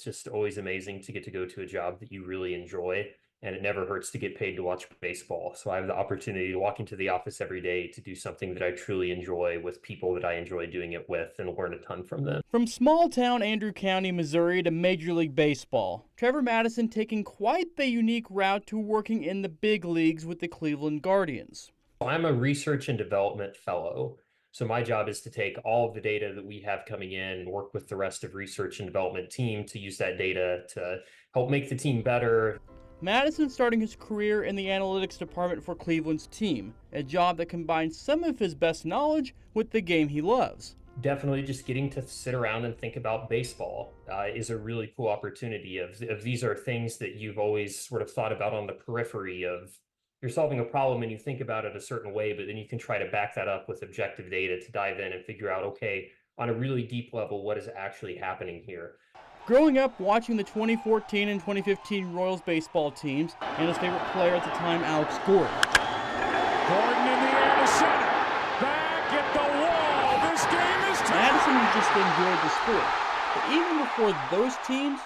It's just always amazing to get to go to a job that you really enjoy, and it never hurts to get paid to watch baseball. So I have the opportunity to walk into the office every day to do something that I truly enjoy with people that I enjoy doing it with and learn a ton from them. From small town Andrew County, Missouri to Major League Baseball, Trevor Madison taking quite the unique route to working in the big leagues with the Cleveland Guardians. I'm a research and development fellow. So my job is to take all of the data that we have coming in and work with the rest of research and development team to use that data to help make the team better. Madison starting his career in the analytics department for Cleveland's team, a job that combines some of his best knowledge with the game he loves. Definitely just getting to sit around and think about baseball is a really cool opportunity of these are things that you've always sort of thought about on the periphery of. You're solving a problem and you think about it a certain way, but then you can try to back that up with objective data to dive in and figure out, okay, on a really deep level, what is actually happening here? Growing up watching the 2014 and 2015 Royals baseball teams, and his favorite player at the time, Alex Gordon. Gordon in the air to center. Back at the wall. This game is tied. Madison just enjoyed the sport. But even before those teams,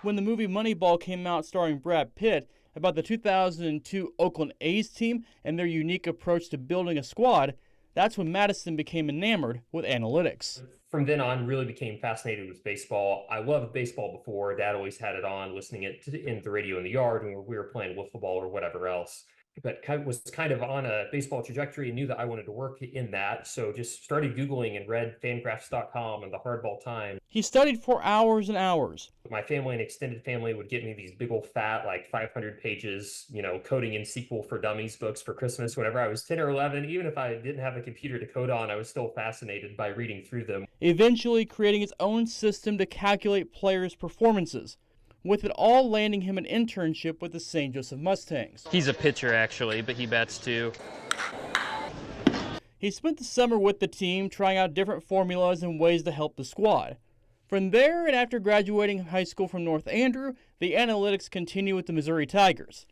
when the movie Moneyball came out starring Brad Pitt about the 2002 Oakland A's team and their unique approach to building a squad, that's when Madison became enamored with analytics. From then on, really became fascinated with baseball. I loved baseball before. Dad always had it on, listening it in the radio in the yard when we were playing wiffle ball or whatever else. But was kind of on a baseball trajectory and knew that I wanted to work in that. So just started Googling and read fangraphs.com and the Hardball Time. He studied for hours and hours. My family and extended family would get me these big old fat, like 500 pages, coding in SQL for Dummies books for Christmas whenever I was 10 or 11. Even if I didn't have a computer to code on, I was still fascinated by reading through them. Eventually creating his own system to calculate players' performances, with it all landing him an internship with the St. Joseph Mustangs. He's a pitcher, actually, but he bats too. He spent the summer with the team trying out different formulas and ways to help the squad. From there, and after graduating high school from North Andrew, the analytics continue with the Missouri Tigers.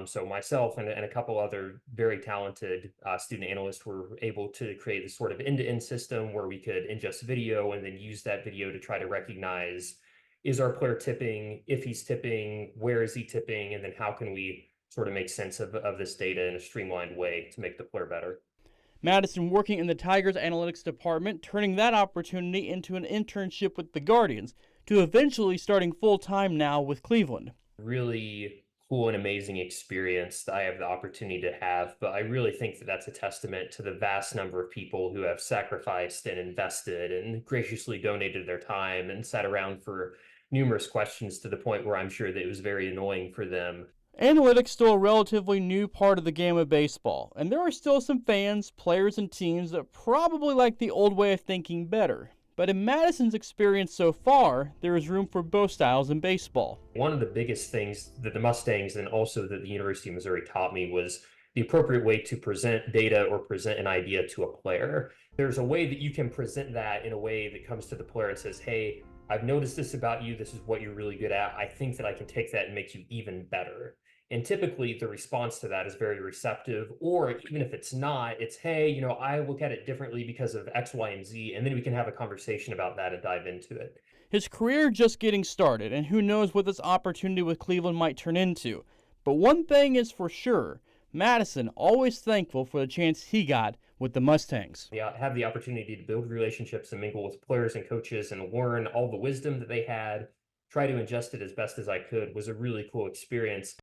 So myself and a couple other very talented student analysts were able to create this sort of end-to-end system where we could ingest video and then use that video to try to recognize, is our player tipping? If he's tipping, where is he tipping? And then how can we sort of make sense of this data in a streamlined way to make the player better? Madison working in the Tigers analytics department, turning that opportunity into an internship with the Guardians, to eventually starting full-time now with Cleveland. Really cool and amazing experience that I have the opportunity to have, but I really think that that's a testament to the vast number of people who have sacrificed and invested and graciously donated their time and sat around for numerous questions to the point where I'm sure that it was very annoying for them. Analytics still a relatively new part of the game of baseball, and there are still some fans, players, and teams that probably like the old way of thinking better. But in Madison's experience so far, there is room for both styles in baseball. One of the biggest things that the Mustangs and also that the University of Missouri taught me was the appropriate way to present data or present an idea to a player. There's a way that you can present that in a way that comes to the player and says, hey, I've noticed this about you. This is what you're really good at. I think that I can take that and make you even better. And typically the response to that is very receptive, or even if it's not, it's, hey, I look at it differently because of X, Y, and Z, and then we can have a conversation about that and dive into it. His career just getting started, and who knows what this opportunity with Cleveland might turn into. But one thing is for sure, Madison always thankful for the chance he got with the Mustangs. Yeah, have the opportunity to build relationships and mingle with players and coaches and learn all the wisdom that they had, try to ingest it as best as I could was a really cool experience.